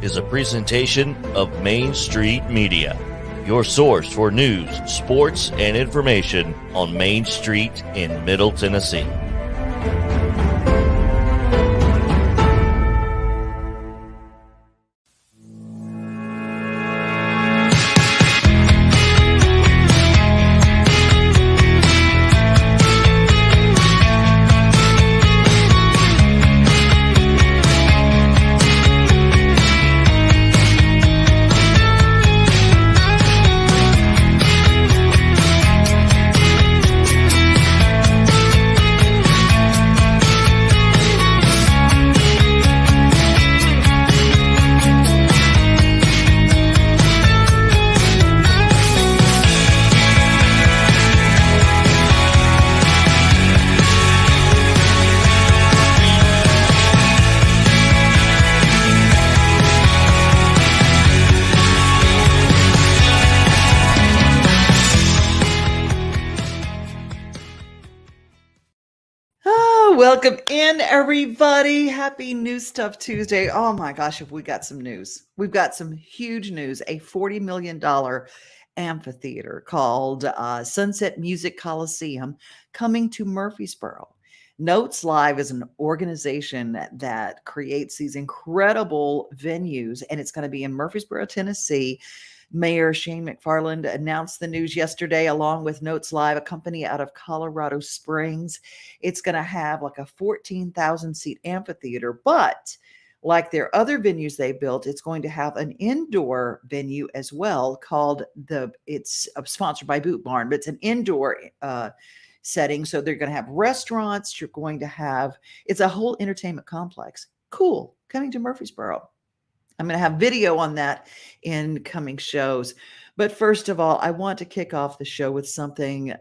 is a presentation of Main Street Media, your source for news, sports, and information on Main Street in Middle Tennessee. Welcome in, everybody. Happy New Stuff Tuesday. Oh my gosh, have we got some news. We've got some huge news. A $40 million amphitheater called Sunset Music Coliseum coming to Murfreesboro. Notes Live is an organization that creates these incredible venues, and it's going to be in Murfreesboro, Tennessee. Mayor Shane McFarland announced the news yesterday, along with Notes Live, a company out of Colorado Springs. It's going to have like a 14,000 seat amphitheater, but like their other venues they built, it's going to have an indoor venue as well called it's sponsored by Boot Barn, but it's an indoor setting. So they're going to have restaurants. You're going to have, it's a whole entertainment complex. Cool. Coming to Murfreesboro. I'm going to have video on that in coming shows. But first of all, I want to kick off the show with something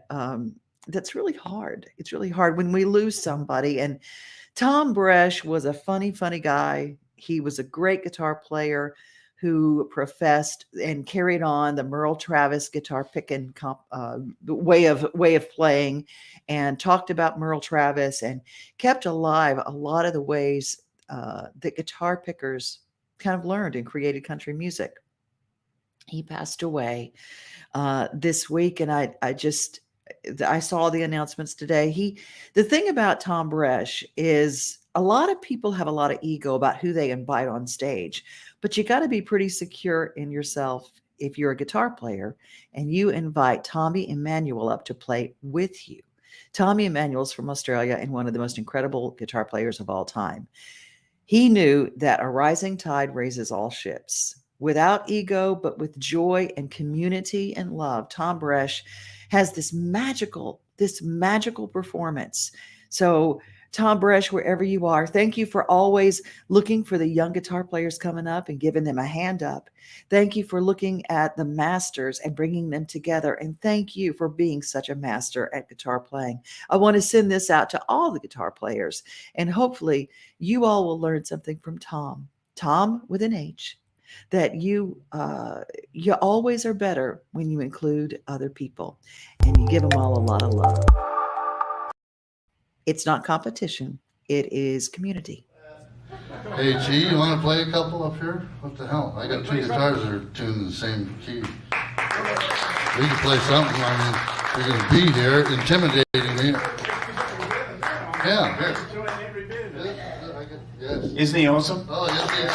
that's really hard. It's really hard when we lose somebody. And Thom Bresh was a funny guy. He was a great guitar player who professed and carried on the Merle Travis guitar picking way of playing, and talked about Merle Travis and kept alive a lot of the ways that guitar pickers kind of learned and created country music. He passed away this week, and I saw the announcements today. The thing about Thom Bresh is a lot of people have a lot of ego about who they invite on stage, but you got to be pretty secure in yourself if you're a guitar player and you invite Tommy Emmanuel up to play with you. Tommy Emmanuel's from Australia and one of the most incredible guitar players of all time. He knew that a rising tide raises all ships. Without ego, but with joy and community and love, Thom Bresh has this magical performance. So Thom Bresh, wherever you are, thank you for always looking for the young guitar players coming up and giving them a hand up. Thank you for looking at the masters and bringing them together. And thank you for being such a master at guitar playing. I want to send this out to all the guitar players, and hopefully you all will learn something from Tom with an H, that you always are better when you include other people and you give them all a lot of love. It's not competition. It is community. Hey, G, you want to play a couple up here? What the hell? I got two guitars that are tuned in the same key. We can play something. I mean, you're going to be here intimidating me. Yeah, here. Yes. Isn't he awesome? Oh, yes, he is.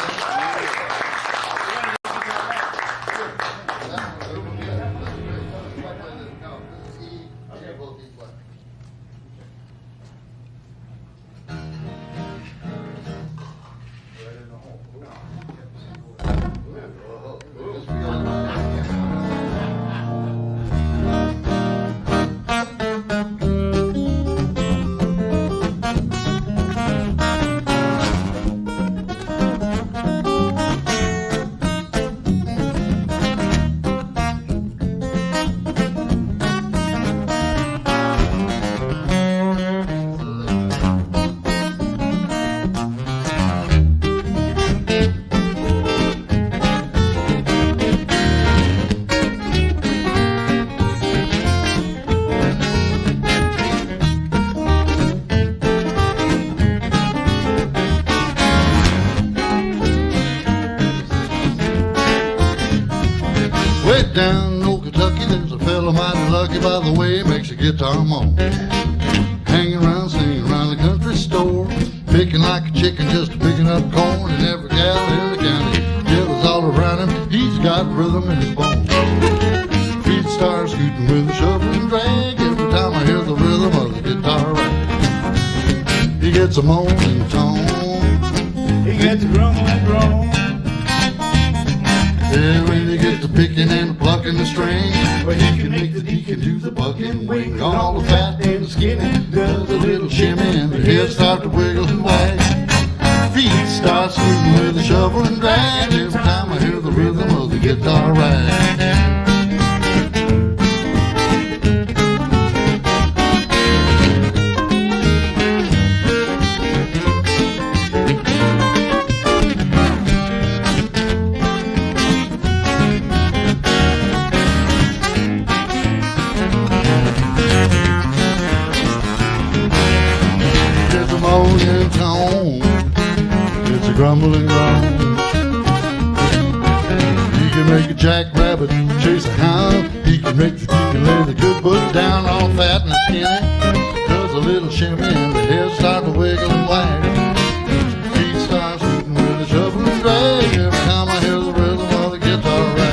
get down in old Kentucky, there's a fellow mighty lucky by the way he makes a guitar moan. Hanging around, singing around the country store, picking like a chicken, just picking up corn. And every gal in the county yells all around him, he's got rhythm in his bones. Feet start scooting with a shovel and drag every time I hear the rhythm of the guitar rag. He gets a moaning tone, He gets a grumbling groan. yeah, when he gets to picking and plucking the string, well, he can make the deacon do the bucking wing. All the fat and the skinny does a little shimmy, and the head start to wiggle and wag. Feet start scooting with a shovel and drag every time I hear the rhythm of the guitar rag. Moaning tone, it's a grumbling groan. He can make a jackrabbit chase a hound. He can make the deacon lay the good book down, all fat and skinny. Does a little shimmy and the head start to wiggle and wag. Feet start shooting with a shovel and drag every time I hear the rhythm of the guitar rag.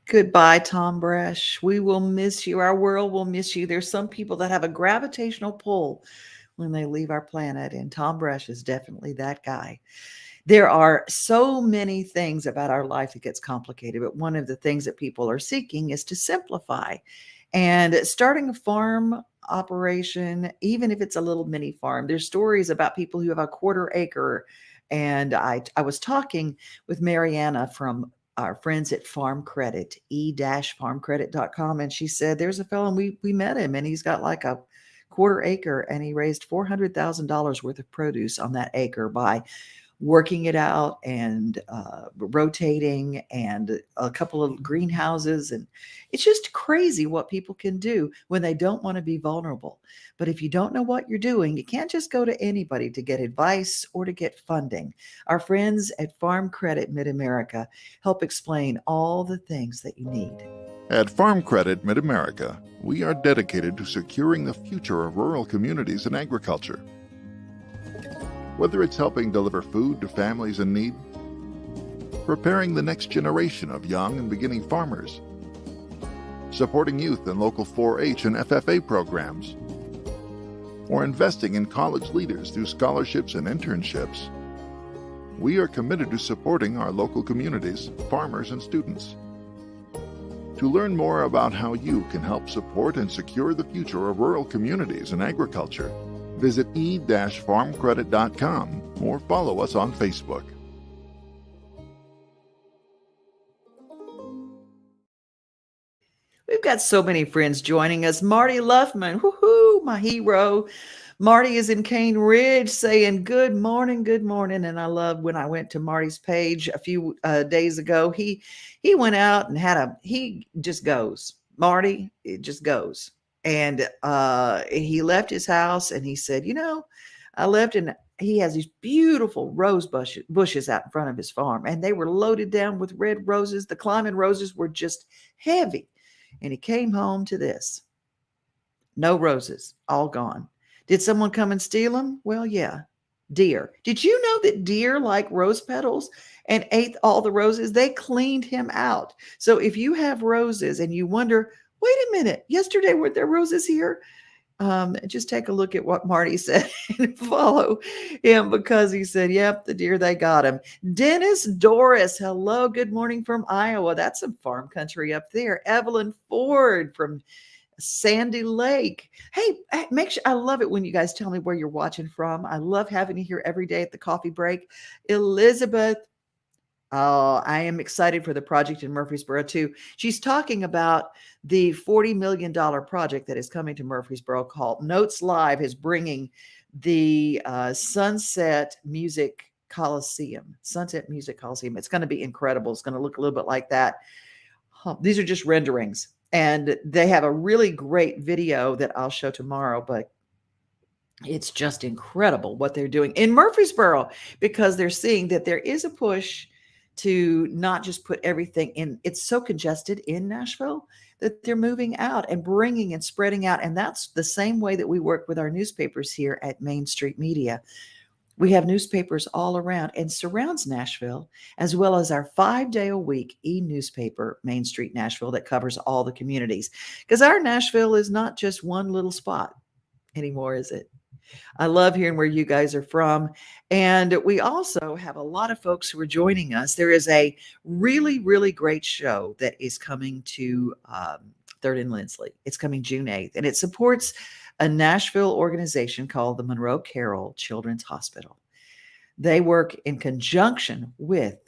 Goodbye, Thom Bresh. We will miss you. Our world will miss you. There's some people that have a gravitational pull when they leave our planet, and Thom Bresh is definitely that guy. There are so many things about our life that gets complicated, but one of the things that people are seeking is to simplify. And starting a farm operation, even if it's a little mini farm, there's stories about people who have a quarter acre. And I was talking with Mariana from our friends at Farm Credit, e-farmcredit.com. And she said, there's a fellow, and we met him, and he's got like a quarter acre, and he raised $400,000 worth of produce on that acre by working it out and rotating and a couple of greenhouses. And it's just crazy what people can do when they don't want to be vulnerable. But if you don't know what you're doing, you can't just go to anybody to get advice or to get funding. Our friends at Farm Credit Mid-America help explain all the things that you need. At Farm Credit Mid-America, we are dedicated to securing the future of rural communities and agriculture. Whether it's helping deliver food to families in need, preparing the next generation of young and beginning farmers, supporting youth in local 4-H and FFA programs, or investing in college leaders through scholarships and internships, we are committed to supporting our local communities, farmers, and students. To learn more about how you can help support and secure the future of rural communities and agriculture, visit e-farmcredit.com or follow us on Facebook. We've got so many friends joining us. Marty Luffman, woohoo, my hero. Marty is in Cane Ridge saying good morning. And I love when I went to Marty's page a few days ago. He went out and he just goes. Marty, it just goes. And he left his house and he said, I left and he has these beautiful rose bushes out in front of his farm, and they were loaded down with red roses. The climbing roses were just heavy. And he came home to this. No roses, all gone. Did someone come and steal them? Well, yeah, deer. Did you know that deer like rose petals and ate all the roses? They cleaned him out. So if you have roses and you wonder, wait a minute, yesterday were there roses here? Just take a look at what Marty said and follow him, because he said, yep, the deer, they got him. Dennis Doris, hello, good morning from Iowa. That's some farm country up there. Evelyn Ford from Sandy Lake. Hey, make sure, I love it when you guys tell me where you're watching from. I love having you here every day at the coffee break. Elizabeth, oh, I am excited for the project in Murfreesboro too. She's talking about the $40 million project that is coming to Murfreesboro called Notes Live, is bringing the Sunset Music Coliseum. It's going to be incredible. It's going to look a little bit like that. These are just renderings, and they have a really great video that I'll show tomorrow, but it's just incredible what they're doing in Murfreesboro, because they're seeing that there is a push to not just put everything in. It's so congested in Nashville that they're moving out and bringing and spreading out. And that's the same way that we work with our newspapers here at Main Street Media. We have newspapers all around and surrounds Nashville, as well as our 5-day-a-week e-newspaper, Main Street Nashville, that covers all the communities. Because our Nashville is not just one little spot anymore, is it? I love hearing where you guys are from. And we also have a lot of folks who are joining us. There is a really, really great show that is coming to 3rd and Lindsley. It's coming June 8th, and it supports a Nashville organization called the Monroe Carroll Children's Hospital. They work in conjunction with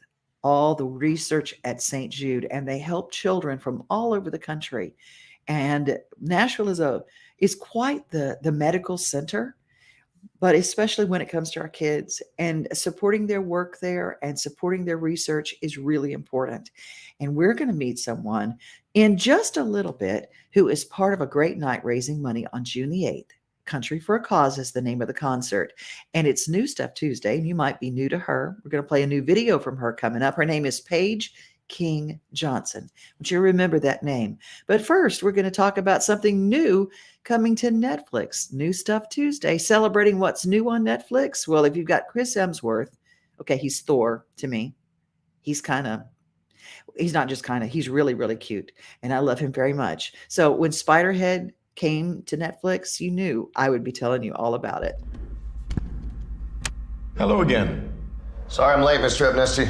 all the research at St. Jude, and they help children from all over the country. And Nashville is quite the medical center, but especially when it comes to our kids, and supporting their work there and supporting their research is really important. And we're going to meet someone in just a little bit who is part of a great night raising money on June the 8th. Country for a Cause is the name of the concert. And it's New Stuff Tuesday, and you might be new to her. We're going to play a new video from her coming up. Her name is Paige King Johnson. I want you to remember that name. But first, we're going to talk about something new coming to Netflix. New Stuff Tuesday, celebrating what's new on Netflix. Well, if you've got Chris Hemsworth, okay, he's Thor to me. He's not just kind of, he's really, really cute. And I love him very much. So when Spiderhead came to Netflix, you knew I would be telling you all about it. Hello again. Sorry I'm late, Mr. Abnesti.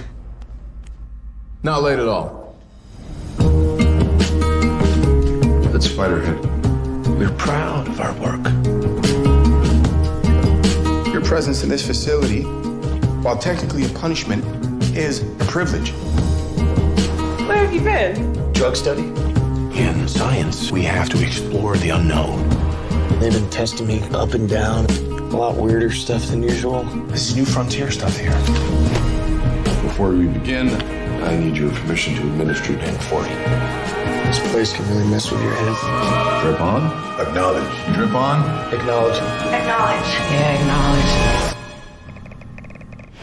Not late at all. That's Spiderhead. We're proud of our work. Your presence in this facility, while technically a punishment, is a privilege. Where have you been? Drug study? In science, we have to explore the unknown. They've been testing me up and down. A lot weirder stuff than usual. This is new frontier stuff here. Before we begin, I need your permission to administer Pen 40. This place can really mess with your head. Drip on. Acknowledge. Drip on. Acknowledge. Acknowledge. Yeah, acknowledge.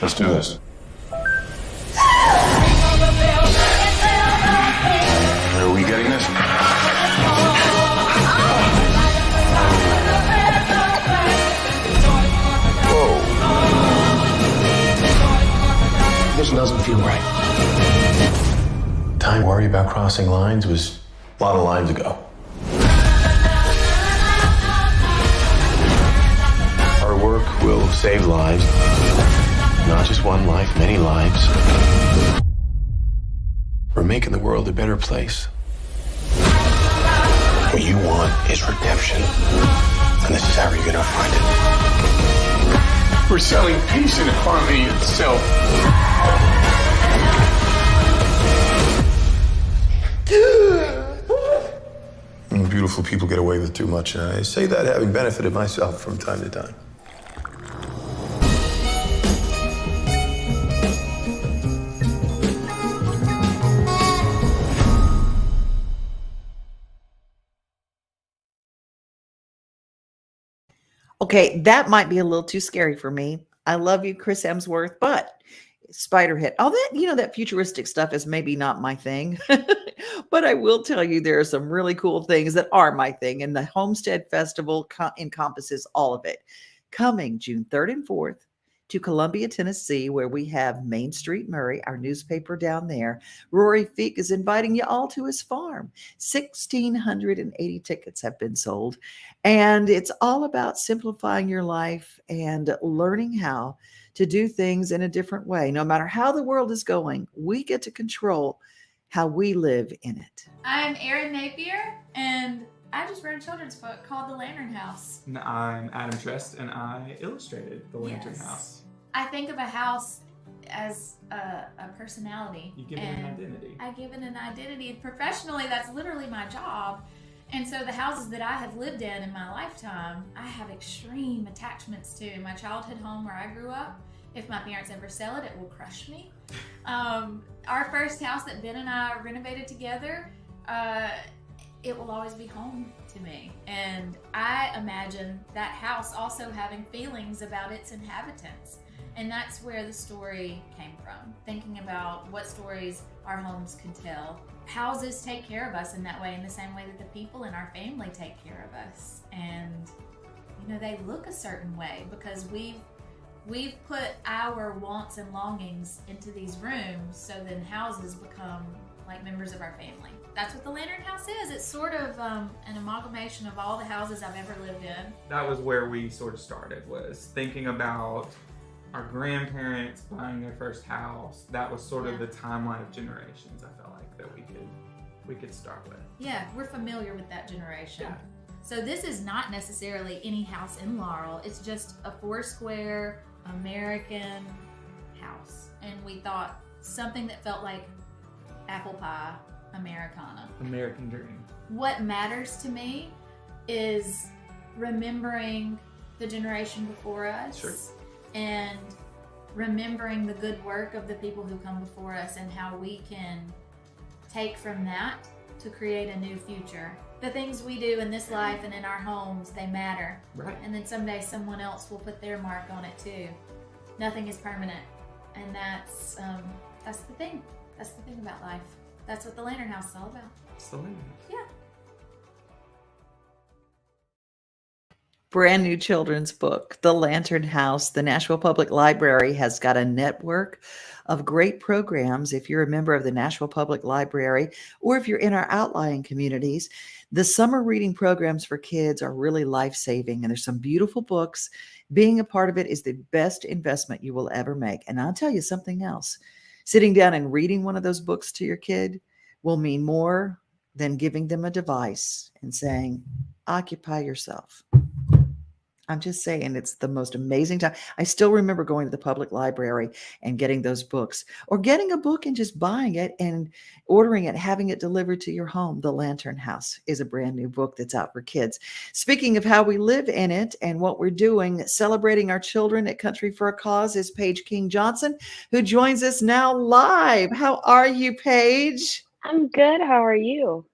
Let's do this. Are we getting this? Whoa. This doesn't feel right. Time to worry about crossing lines was a lot of lines ago. Our work will save lives. Not just one life, many lives. We're making the world a better place. What you want is redemption. And this is how you're gonna find it. We're selling peace and harmony itself. beautiful people get away with too much, and I say that having benefited myself from time to time. Okay, that might be a little too scary for me. I love you, Chris Hemsworth, but Spiderhead, all that, that futuristic stuff is maybe not my thing. But I will tell you there are some really cool things that are my thing, and the Homestead Festival encompasses all of it. Coming June 3rd and 4th to Columbia, Tennessee, where we have Main Street Murray, our newspaper down there. Rory Feek is inviting you all to his farm. 1,680 tickets have been sold, and it's all about simplifying your life and learning how to do things in a different way. No matter how the world is going, we get to control how we live in it. I'm Erin Napier, and I just wrote a children's book called The Lantern House. And I'm Adam Trest, and I illustrated The Lantern House. I think of a house as a personality. You give it an identity. I give it an identity. And professionally, that's literally my job. And so the houses that I have lived in my lifetime, I have extreme attachments to. My childhood home where I grew up, if my parents ever sell it, it will crush me. Our first house that Ben and I renovated together, it will always be home to me. And I imagine that house also having feelings about its inhabitants. And that's where the story came from, thinking about what stories our homes could tell. Houses take care of us in that way, in the same way that the people in our family take care of us. And, they look a certain way because we've put our wants and longings into these rooms, so then houses become like members of our family. That's what the Lantern House is. It's sort of an amalgamation of all the houses I've ever lived in. That was where we sort of started, was thinking about our grandparents buying their first house. That was sort of the timeline of generations, I felt like, that we could start with. Yeah, we're familiar with that generation. Yeah. So this is not necessarily any house in Laurel. It's just a 4-square American house. And we thought something that felt like apple pie Americana. American dream. What matters to me is remembering the generation before us. Sure. And remembering the good work of the people who come before us and how we can take from that to create a new future. The things we do in this life and in our homes, they matter. Right. And then someday someone else will put their mark on it too. Nothing is permanent. And that's the thing. That's the thing about life. That's what the Lantern House is all about. It's the Lantern House. Yeah. Brand new children's book, The Lantern House. The Nashville Public Library has got a network of great programs. If you're a member of the Nashville Public Library, or if you're in our outlying communities, the summer reading programs for kids are really life-saving, and there's some beautiful books. Being a part of it is the best investment you will ever make. And I'll tell you something else. Sitting down and reading one of those books to your kid will mean more than giving them a device and saying, occupy yourself. I'm just saying, it's the most amazing time. I still remember going to the public library and getting those books, or getting a book and just buying it and ordering it, having it delivered to your home. The Lantern House is a brand new book that's out for kids. Speaking of how we live in it and what we're doing, celebrating our children at Country for a Cause, is Paige King Johnson, who joins us now live. How are you, Paige? I'm good. How are you?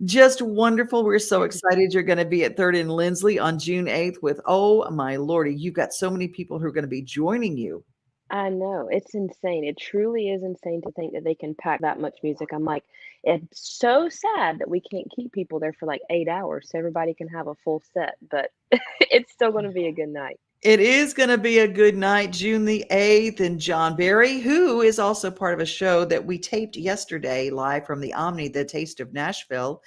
Just wonderful. We're so excited you're going to be at 3rd and Lindsley on June 8th with, oh my Lordy, you've got so many people who are going to be joining you. I know. It's insane. It truly is insane to think that they can pack that much music. I'm like, it's so sad that we can't keep people there for like 8 hours so everybody can have a full set, but it's still going to be a good night. It is going to be a good night, June the 8th, and John Barry, who is also part of a show that we taped yesterday live from the Omni, The Taste of Nashville,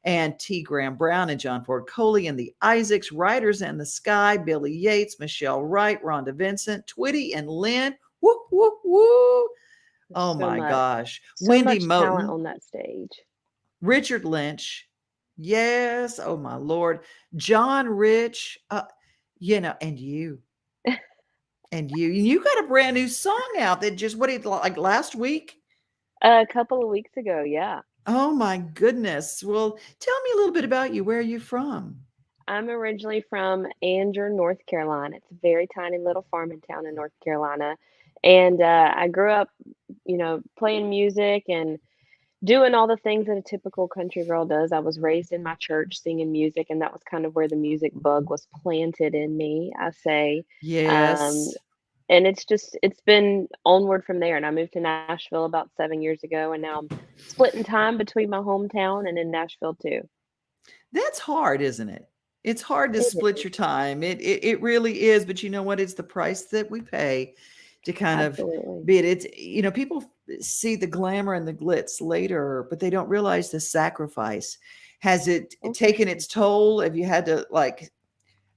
and T. Graham Brown and John Ford Coley and the Isaacs, Riders in the Sky, Billy Yates, Michelle Wright, Rhonda Vincent, Twitty and Lynn. Woo, woo, woo. Oh So my much. gosh. So Wendy much talent Moten, on that stage. Richard Lynch. Yes. Oh my Lord. John Rich. And you. And you got a brand new song out that just, what did, like last week? A couple of weeks ago, yeah. Oh my goodness. Well, tell me a little bit about you. Where are you from? I'm originally from Anger, North Carolina. It's a very tiny little farming town in North Carolina. And I grew up, playing music and doing all the things that a typical country girl does. I was raised in my church singing music, and that was kind of where the music bug was planted in me, I say. Um, Yes. and it's been onward from there. And I moved to Nashville about 7 years ago, and now I'm splitting time between my hometown and in Nashville too. That's hard, isn't it? It's hard to It split is. your time. It really is, but you know what? It's the price that we pay to kind of Absolutely. be it. People see the glamour and the glitz later, but they don't realize the sacrifice. Has it taken its toll? Have you had to I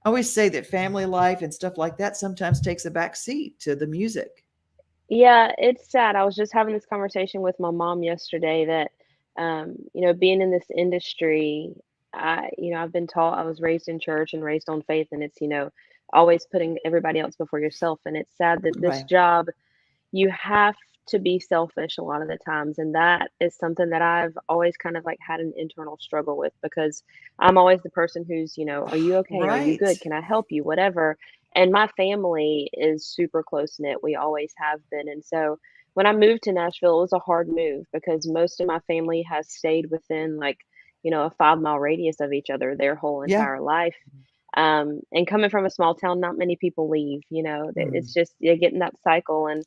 always say that family life and stuff like that sometimes takes a back seat to the music. Yeah, it's sad. I was just having this conversation with my mom yesterday that, being in this industry, I've been taught, I was raised in church and raised on faith, and it's, always putting everybody else before yourself. And it's sad that this Right. job, you have to be selfish a lot of the times. And that is something that I've always kind of like had an internal struggle with, because I'm always the person who's, are you okay? Are you Right. good? Can I help you? Whatever. And my family is super close knit. We always have been. And so when I moved to Nashville, it was a hard move because most of my family has stayed within a 5 mile radius of each other their whole Yeah. entire life. And coming from a small town, not many people leave, it's Mm. just you get in that cycle. And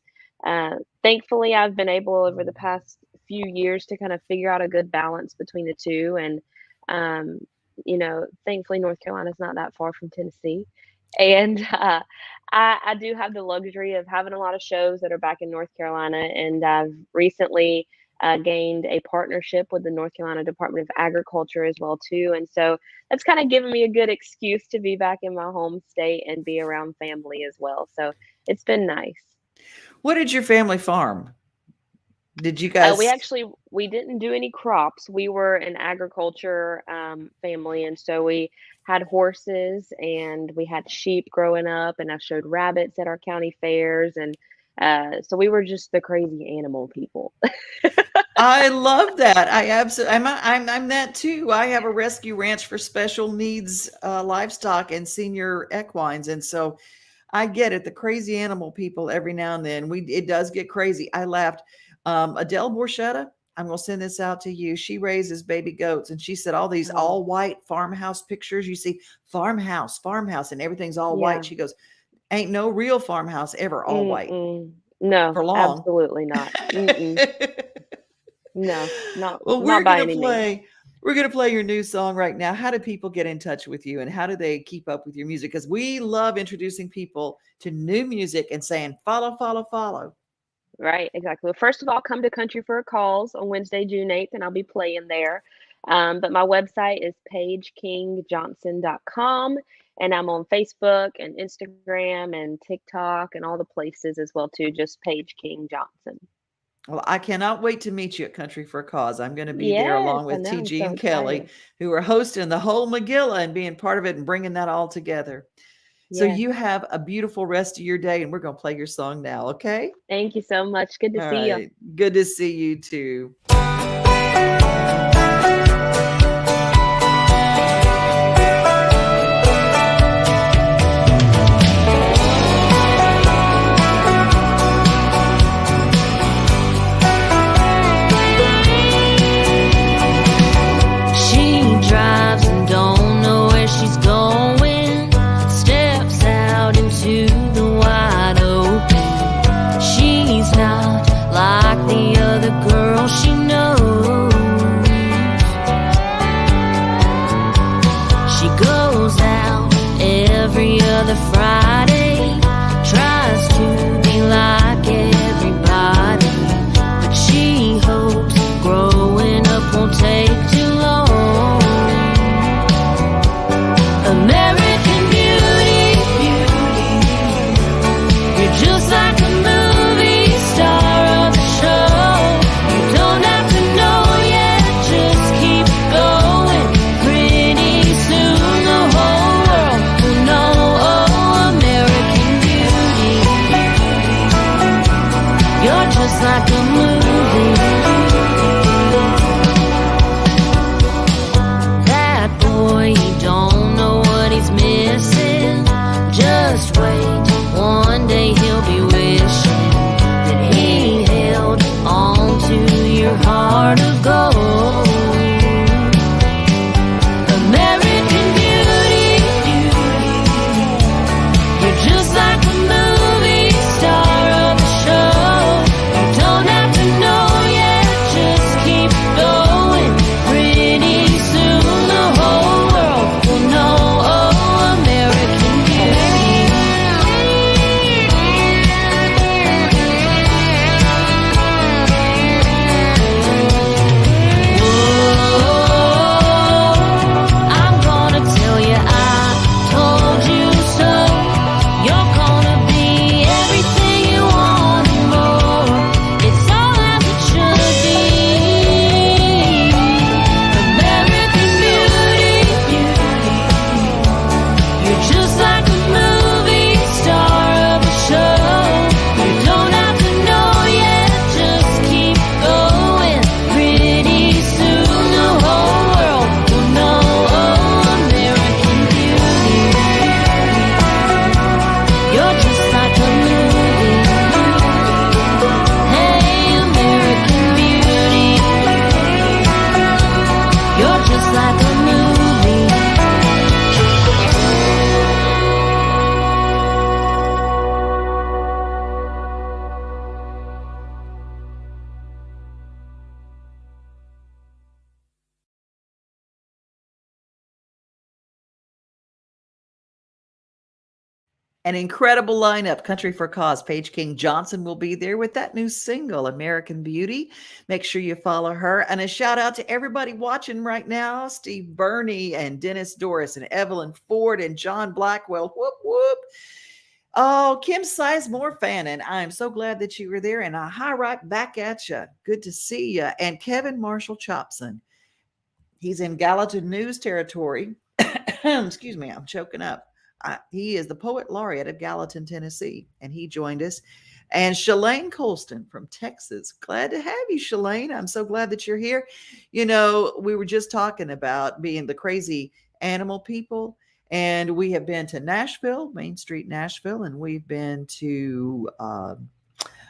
thankfully, I've been able over the past few years to kind of figure out a good balance between the two. And, thankfully, North Carolina is not that far from Tennessee. And I do have the luxury of having a lot of shows that are back in North Carolina. And I've recently gained a partnership with the North Carolina Department of Agriculture as well, too. And so that's kind of given me a good excuse to be back in my home state and be around family as well. So it's been nice. What did your family farm? Did you guys? We didn't do any crops. We were an agriculture family, and so we had horses and we had sheep growing up, and I showed rabbits at our county fairs, and so we were just the crazy animal people. I love that. I absolutely, I'm that too. I have a rescue ranch for special needs livestock and senior equines, and so I get it. The crazy animal people every now and then it does get crazy. I laughed. Adele Borchetta, I'm going to send this out to you. She raises baby goats, and she said all these all white farmhouse pictures. You see farmhouse, and everything's all Yeah. white. She goes, ain't no real farmhouse ever all white. No, for long. absolutely not. No, not Well, not by any means. we're going to play your new song right now. How do people get in touch with you, and how do they keep up with your music? Because we love introducing people to new music and saying, follow, follow, follow. Right, exactly. Well, first of all, come to Country for a Cause on Wednesday, June 8th, and I'll be playing there. But my website is paigekingjohnson.com, and I'm on Facebook and Instagram and TikTok and all the places as well too, just Paige King Johnson. Well, I cannot wait to meet you at Country for a Cause. I'm going to be there Yes, along I with know. I'm TG so and Kelly, excited. who are hosting the whole Megillah and being part of it and bringing that all together. So Yes. you have a beautiful rest of your day, and we're going to play your song now, okay? Thank you so much. Good to All see you. right. Good to see you too. She drives and don't know where she's going, steps out into the wide open. She's not like the other girls she knows. She goes out every other Friday, tries to be like everybody, but she hopes growing up won't take too long. American Beauty, you're just like a movie star of the show. You don't have to know yet, just keep going. Pretty soon the whole world will know. Oh, American Beauty, you're just like a movie. An incredible lineup. Country for Cause. Paige King Johnson will be there with that new single, American Beauty. Make sure you follow her. And a shout out to everybody watching right now. Steve Burney and Dennis Doris and Evelyn Ford and John Blackwell. Whoop, whoop. Oh, Kim Sizemore fan, and I'm so glad that you were there. And a hi right back at you. Good to see you. And Kevin Marshall Chopson. He's in Gallatin News territory. Excuse me, I'm choking up. He is the poet laureate of Gallatin, Tennessee, and he joined us. And Shalane Colston from Texas. Glad to have you, Shalane. I'm so glad that you're here. You know, we were just talking about being the crazy animal people, and we have been to Nashville, Main Street, Nashville, and we've been to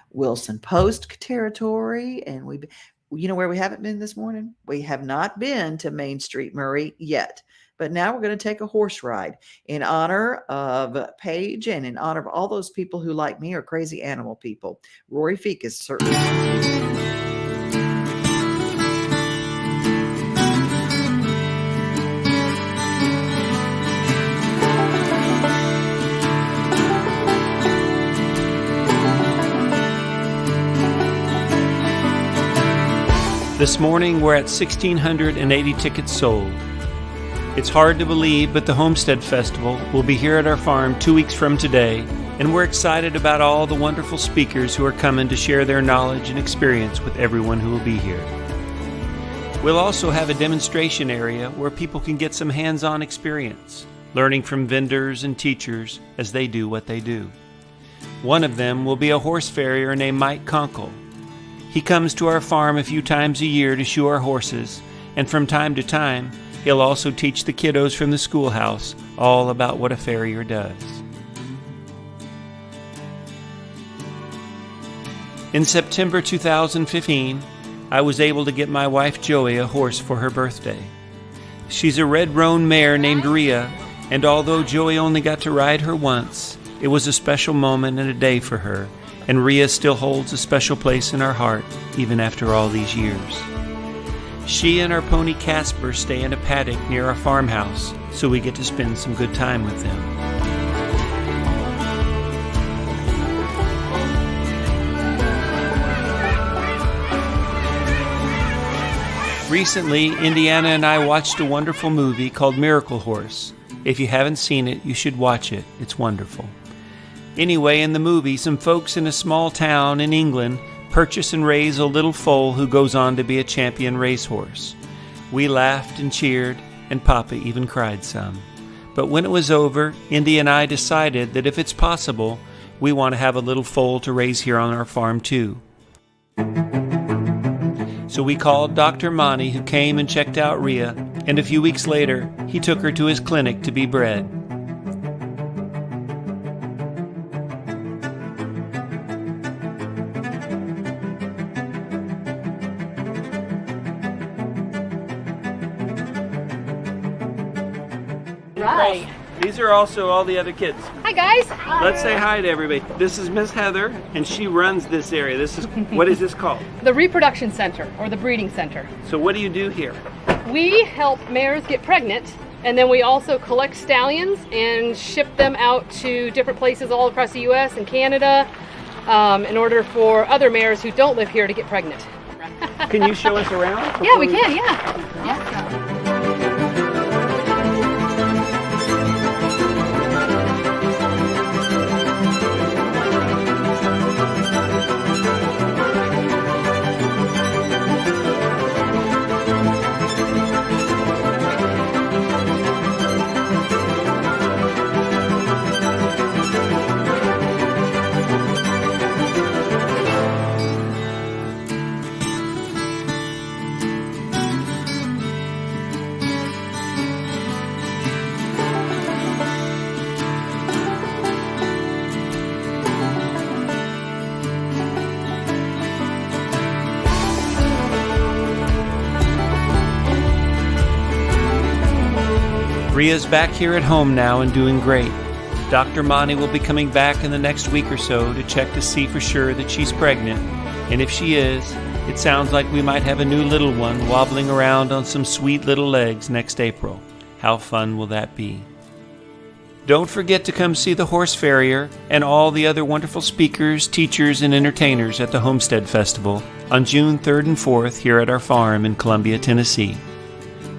Wilson Post territory, and you know where we haven't been this morning? We have not been to Main Street, Murray, yet. But now we're going to take a horse ride in honor of Paige and in honor of all those people who, like me, are crazy animal people. Rory Feek is certainly. This morning we're at 1,680 tickets sold. It's hard to believe, but the Homestead Festival will be here at our farm 2 weeks from today, and we're excited about all the wonderful speakers who are coming to share their knowledge and experience with everyone who will be here. We'll also have a demonstration area where people can get some hands-on experience, learning from vendors and teachers as they do what they do. One of them will be a horse farrier named Mike Conkle. He comes to our farm a few times a year to shoe our horses, and from time to time, he'll also teach the kiddos from the schoolhouse all about what a farrier does. In September 2015, I was able to get my wife Joey a horse for her birthday. She's a red roan mare named Rhea, and although Joey only got to ride her once, it was a special moment and a day for her, and Rhea still holds a special place in our heart even after all these years. She and our pony Casper stay in a paddock near our farmhouse, so we get to spend some good time with them. Recently, Indiana and I watched a wonderful movie called Miracle Horse. If you haven't seen it, you should watch it. It's wonderful. Anyway, in the movie, some folks in a small town in England purchase and raise a little foal who goes on to be a champion racehorse. We laughed and cheered, and Papa even cried some. But when it was over, Indy and I decided that if it's possible, we want to have a little foal to raise here on our farm too. So we called Dr. Monty, who came and checked out Rhea, and a few weeks later, he took her to his clinic to be bred. Right. These are also all the other kids. Hi, guys. Let's say hi to everybody. This is Miss Heather, and she runs this area. This is, what is this called? The Reproduction Center, or the Breeding Center. So what do you do here? We help mares get pregnant, and then we also collect stallions and ship them out to different places all across the U.S. and Canada in order for other mares who don't live here to get pregnant. Can you show us around? Yeah, we can, yeah. Rhea's back here at home now and doing great. Dr. Monty will be coming back in the next week or so to check to see for sure that she's pregnant, and if she is, it sounds like we might have a new little one wobbling around on some sweet little legs next April. How fun will that be? Don't forget to come see the Horse Farrier and all the other wonderful speakers, teachers, and entertainers at the Homestead Festival on June 3rd and 4th here at our farm in Columbia, Tennessee.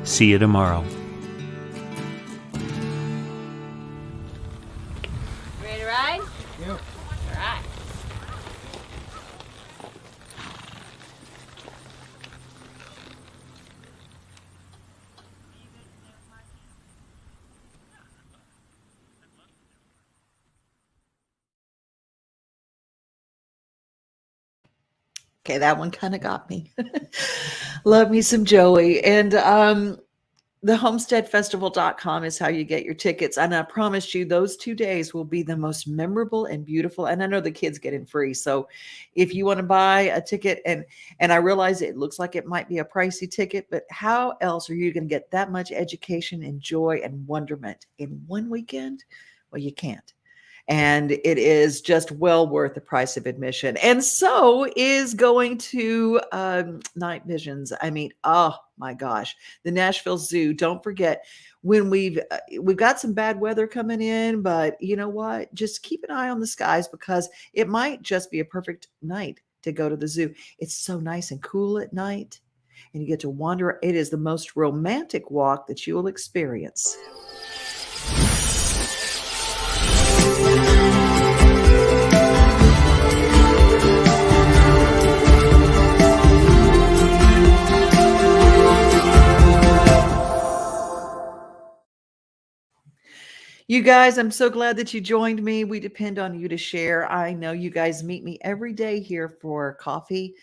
See you tomorrow. Ready to ride? Yep. All right. Okay, that one kind of got me. Love me some Joey. And the homesteadfestival.com is how you get your tickets. And I promise you, those 2 days will be the most memorable and beautiful. And I know the kids get in free. So if you want to buy a ticket, and I realize it looks like it might be a pricey ticket, but how else are you going to get that much education and joy and wonderment in one weekend? Well, you can't. And it is just well worth the price of admission. And so is going to Night Visions. I mean, oh my gosh, the Nashville Zoo. Don't forget, when we've got some bad weather coming in, but you know what? Just keep an eye on the skies, because it might just be a perfect night to go to the zoo. It's so nice and cool at night, and you get to wander. It is the most romantic walk that you will experience. You guys, I'm so glad that you joined me. We depend on you to share. I know you guys meet me every day here for coffee.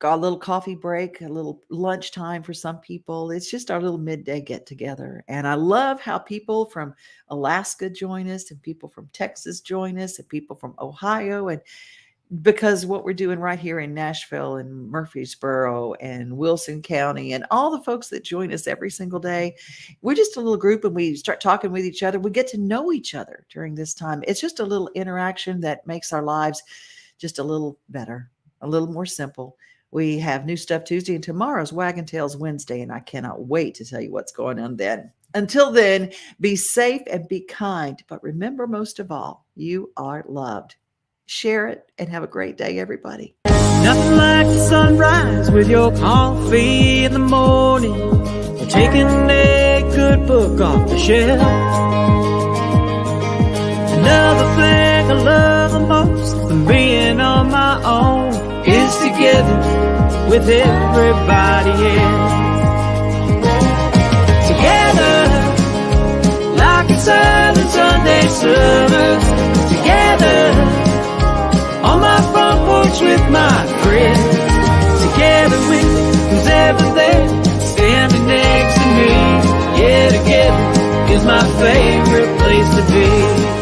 Got a little coffee break, a little lunchtime for some people. It's just our little midday get together. And I love how people from Alaska join us, and people from Texas join us, and people from Ohio. And because what we're doing right here in Nashville and Murfreesboro and Wilson County, and all the folks that join us every single day, we're just a little group, and we start talking with each other. We get to know each other during this time. It's just a little interaction that makes our lives just a little better, a little more simple. We have New Stuff Tuesday, and tomorrow's Wagon Tails Wednesday, and I cannot wait to tell you what's going on then. Until then, be safe and be kind. But remember, most of all, you are loved. Share it and have a great day, everybody. Nothing like the sunrise with your coffee in the morning, or taking a good book off the shelf. Another thing I love the most than being on my own is together with everybody else. Together, like it's early Sunday summer. Together, on my front porch with my friends. Together with who's ever there, standing next to me. Yeah, together is my favorite place to be.